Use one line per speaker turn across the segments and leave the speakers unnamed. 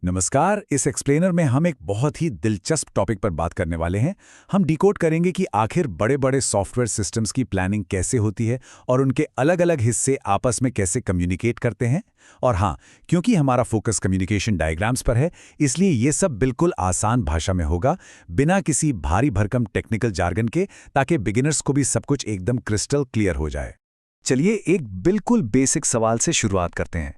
नमस्कार। इस एक्सप्लेनर में हम एक बहुत ही दिलचस्प टॉपिक पर बात करने वाले हैं। हम डिकोड करेंगे कि आखिर बड़े-बड़े सॉफ्टवेयर सिस्टम्स की प्लानिंग कैसे होती है और उनके अलग-अलग हिस्से आपस में कैसे कम्युनिकेट करते हैं। और हाँ, क्योंकि हमारा फोकस कम्युनिकेशन डायग्राम्स पर है, इसलिए ये सब बिल्कुल आसान भाषा में होगा, बिना किसी भारी भरकम टेक्निकल जार्गन के, ताकि बिगिनर्स को भी सब कुछ एकदम क्रिस्टल क्लियर हो जाए।
चलिए एक बिल्कुल बेसिक सवाल से शुरुआत करते हैं।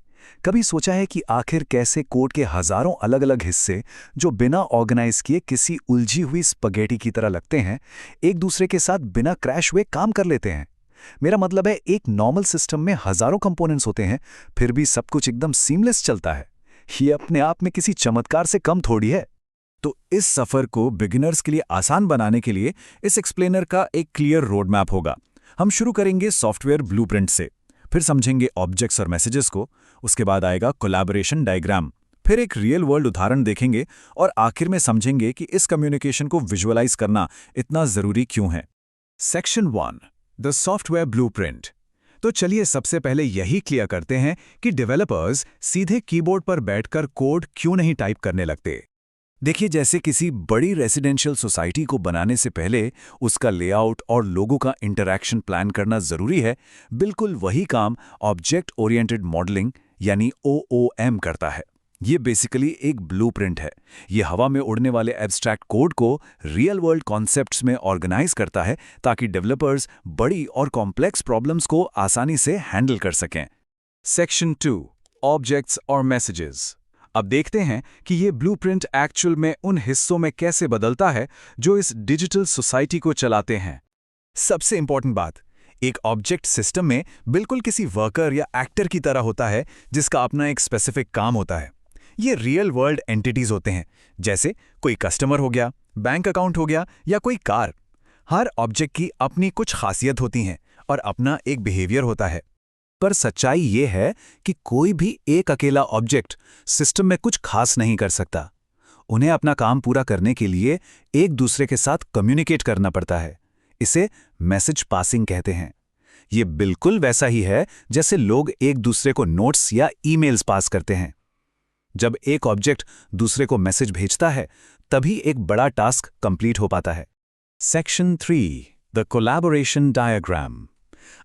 कभी सोचा है कि आखिर कैसे कोड के हजारों अलग-अलग हिस्से, जो बिना ऑर्गेनाइज किए किसी उलझी हुई स्पगेटी की तरह लगते हैं, एक दूसरे के साथ बिना क्रैश हुए काम कर लेते हैं? मेरा मतलब है, एक नॉर्मल सिस्टम में हजारों कंपोनेंट्स होते हैं, फिर भी सब कुछ एकदम सीमलेस चलता है। ये अपने आप में किसी चमत्कार से कम थोड़ी है।
तो इस सफर को बिगिनर्स के लिए आसान बनाने के लिए इस एक्सप्लेनर का एक क्लियर रोड मैप होगा। हम शुरू करेंगे सॉफ्टवेयर ब्लूप्रिंट से, फिर समझेंगे ऑब्जेक्ट्स और मैसेजेस को, उसके बाद आएगा कोलैबोरेशन डायग्राम, फिर एक रियल वर्ल्ड उदाहरण देखेंगे और आखिर में समझेंगे कि इस कम्युनिकेशन को विजुअलाइज करना इतना जरूरी क्यों है। Section 1, the software blueprint. तो चलिए सबसे पहले यही क्लियर करते हैं कि डेवलपर्स सीधे कीबोर्ड पर बैठकर कोड क्यों नहीं टाइप करने लगते। देखिए, जैसे किसी बड़ी रेजिडेंशियल सोसाइटी को बनाने से पहले उसका लेआउट और लोगों का इंटरैक्शन प्लान करना जरूरी है, बिल्कुल वही काम ऑब्जेक्ट ओरिएंटेड मॉडलिंग यानी OOM करता है। ये बेसिकली एक ब्लूप्रिंट है। ये हवा में उड़ने वाले एब्स्ट्रैक्ट कोड को रियल वर्ल्ड कॉन्सेप्ट्स में ऑर्गेनाइज करता है, ताकि डेवलपर्स बड़ी और कॉम्प्लेक्स प्रॉब्लम्स को आसानी से हैंडल कर सकें। सेक्शन 2, ऑब्जेक्ट्स और मैसेजेस। अब देखते हैं कि ये ब्लूप्रिंट एक्चुअल में उन हिस्सों में कैसे बदलता है जो इस डिजिटल सोसाइटी को चलाते हैं। सबसे इंपॉर्टेंट बात, एक ऑब्जेक्ट सिस्टम में बिल्कुल किसी वर्कर या एक्टर की तरह होता है, जिसका अपना एक स्पेसिफिक काम होता है। ये रियल वर्ल्ड एंटिटीज होते हैं, जैसे कोई कस्टमर हो गया, बैंक अकाउंट हो गया या कोई कार। हर ऑब्जेक्ट की अपनी कुछ खासियत होती हैं और अपना एक बिहेवियर होता है। पर सच्चाई ये है कि कोई भी एक अकेला ऑब्जेक्ट सिस्टम में कुछ खास नहीं कर सकता। उन्हें अपना काम पूरा करने के लिए एक दूसरे के साथ कम्युनिकेट करना पड़ता है। इसे मैसेज पासिंग कहते हैं। ये बिल्कुल वैसा ही है जैसे लोग एक दूसरे को नोट्स या ईमेल्स पास करते हैं। जब एक ऑब्जेक्ट दूसरे को मैसेज भेजता है, तभी एक बड़ा टास्क कंप्लीट हो पाता है। Section 3, the collaboration diagram.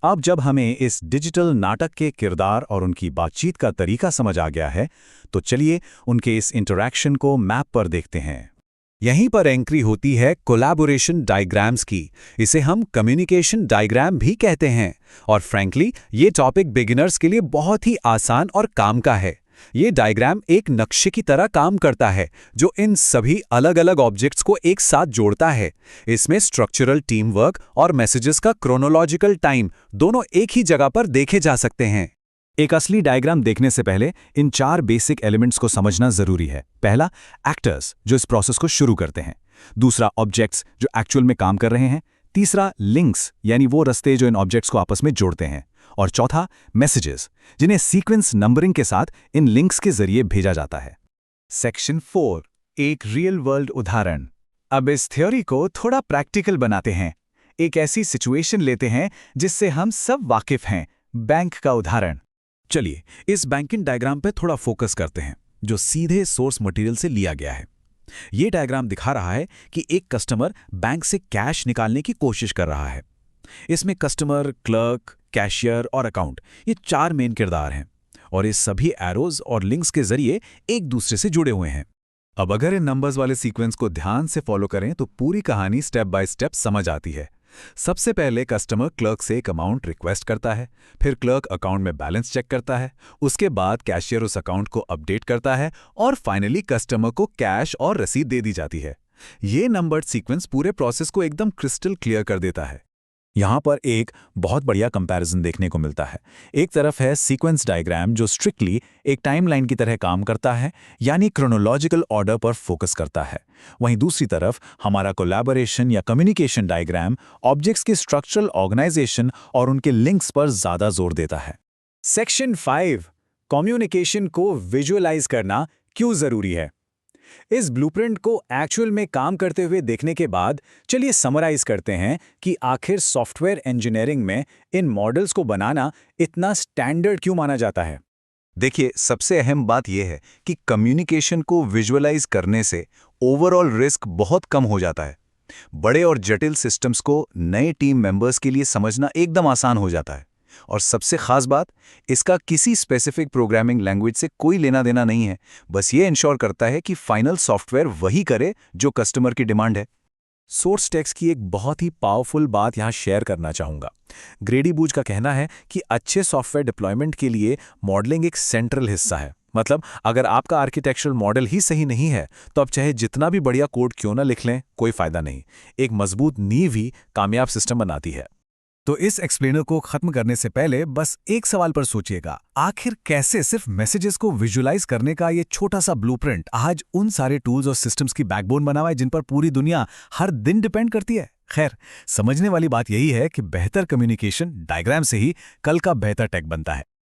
अब जब हमें इस डिजिटल नाटक के किरदार और उनकी बातचीत का तरीका समझ आ गया है, तो चलिए उनके इस इंटरैक्शन को मैप पर देखते हैं। यहीं पर एंट्री होती है कोलैबोरेशन डायग्राम्स की। इसे हम कम्युनिकेशन डायग्राम भी कहते हैं। और फ्रैंकली, ये टॉपिक बिगिनर्स के लिए बहुत ही आसान और काम का है। ये डायग्राम एक नक्शे की तरह काम करता है, जो इन सभी अलग-अलग ऑब्जेक्ट्स को एक साथ जोड़ता है। इसमें स्ट्रक्चरल टीम वर्क और मैसेजेस का क्रोनोलॉजिकल टाइम दोनों एक ही जगह पर देखे जा सकते हैं। एक असली डायग्राम देखने से पहले इन 4 बेसिक एलिमेंट्स को समझना जरूरी है। पहला, एक्टर्स, जो इस प्रोसेस को शुरू करते हैं। दूसरा, ऑब्जेक्ट्स, जो एक्चुअल में काम कर रहे हैं। तीसरा, लिंक्स, यानी वो रास्ते जो इन ऑब्जेक्ट्स को आपस में जोड़ते हैं। और चौथा, मैसेजेस, जिन्हें सीक्वेंस नंबरिंग के साथ इन लिंक्स के जरिए भेजा जाता है। सेक्शन 4, एक रियल वर्ल्ड उदाहरण। अब इस थ्योरी को थोड़ा प्रैक्टिकल बनाते हैं। एक ऐसी सिचुएशन लेते हैं जिससे हम सब वाकिफ हैं, बैंक का उदाहरण। चलिए इस बैंकिंग डायग्राम पे थोड़ा फोकस करते हैं, जो सीधे सोर्स मटेरियल से लिया गया है। ये डायग्राम दिखा रहा है कि एक कस्टमर बैंक से कैश निकालने की कोशिश कर रहा है। इसमें कस्टमर, क्लर्क, कैशियर और अकाउंट, ये 4 मेन किरदार हैं, और ये सभी एरोज और लिंक्स के जरिए एक दूसरे से जुड़े हुए हैं। अब अगर इन नंबर्स वाले सीक्वेंस को ध्यान से फॉलो करें तो पूरी कहानी स्टेप बाय स्टेप समझ आती है। सबसे पहले कस्टमर क्लर्क से एक अमाउंट रिक्वेस्ट करता है, फिर क्लर्क अकाउंट में बैलेंस चेक करता है, उसके बाद कैशियर उस अकाउंट को अपडेट करता है और फाइनली कस्टमर को कैश और रसीद दे दी जाती है। ये नंबर्ड सीक्वेंस पूरे प्रोसेस को एकदम क्रिस्टल क्लियर कर देता है। यहाँ पर एक बहुत बढ़िया कंपैरिजन देखने को मिलता है। एक तरफ है सीक्वेंस डायग्राम, जो स्ट्रिक्टली एक टाइमलाइन की तरह काम करता है, यानी क्रोनोलॉजिकल ऑर्डर पर फोकस करता है। वहीं दूसरी तरफ हमारा कोलैबोरेशन या कम्युनिकेशन डायग्राम ऑब्जेक्ट्स के स्ट्रक्चरल ऑर्गेनाइजेशन और उनके लिंक्स पर ज्यादा जोर देता है। सेक्शन 5, कम्युनिकेशन को विजुअलाइज करना क्यों जरूरी है। इस ब्लूप्रिंट को एक्चुअल में काम करते हुए देखने के बाद चलिए समराइज करते हैं कि आखिर सॉफ्टवेयर इंजीनियरिंग में इन मॉडल्स को बनाना इतना स्टैंडर्ड क्यों माना जाता है।
देखिए, सबसे अहम बात यह है कि कम्युनिकेशन को विजुअलाइज करने से ओवरऑल रिस्क बहुत कम हो जाता है। बड़े और जटिल सिस्टम्स को नए टीम मेंबर्स के लिए समझना एकदम आसान हो जाता है। और सबसे खास बात, इसका किसी स्पेसिफिक प्रोग्रामिंग लैंग्वेज से कोई लेना देना नहीं है। बस ये इंश्योर करता है कि फाइनल सॉफ्टवेयर वही करे जो कस्टमर की डिमांड है।
सोर्स टेक्स्ट की एक बहुत ही पावरफुल बात यहाँ शेयर करना चाहूँगा। ग्रेडी बूच का कहना है कि अच्छे सॉफ्टवेयर डिप्लॉयमेंट के लिए मॉडलिंग एक सेंट्रल हिस्सा है। मतलब अगर आपका आर्किटेक्चरल मॉडल ही सही नहीं है तो आप चाहे जितना भी बढ़िया कोड क्यों ना लिख लें, कोई फायदा नहीं। एक मजबूत नींव ही कामयाब सिस्टम बनाती है। तो इस एक्सप्लेनर को खत्म करने से पहले बस एक सवाल पर सोचिएगा, आखिर कैसे सिर्फ मैसेजेस को विजुअलाइज करने का ये छोटा सा ब्लूप्रिंट आज उन सारे टूल्स और सिस्टम्स की बैकबोन बना हुआ है जिन पर पूरी दुनिया हर दिन डिपेंड करती है। खैर, समझने वाली बात यही है कि बेहतर कम्युनिकेशन डायग्राम से ही कल का बेहतर टेक बनता है।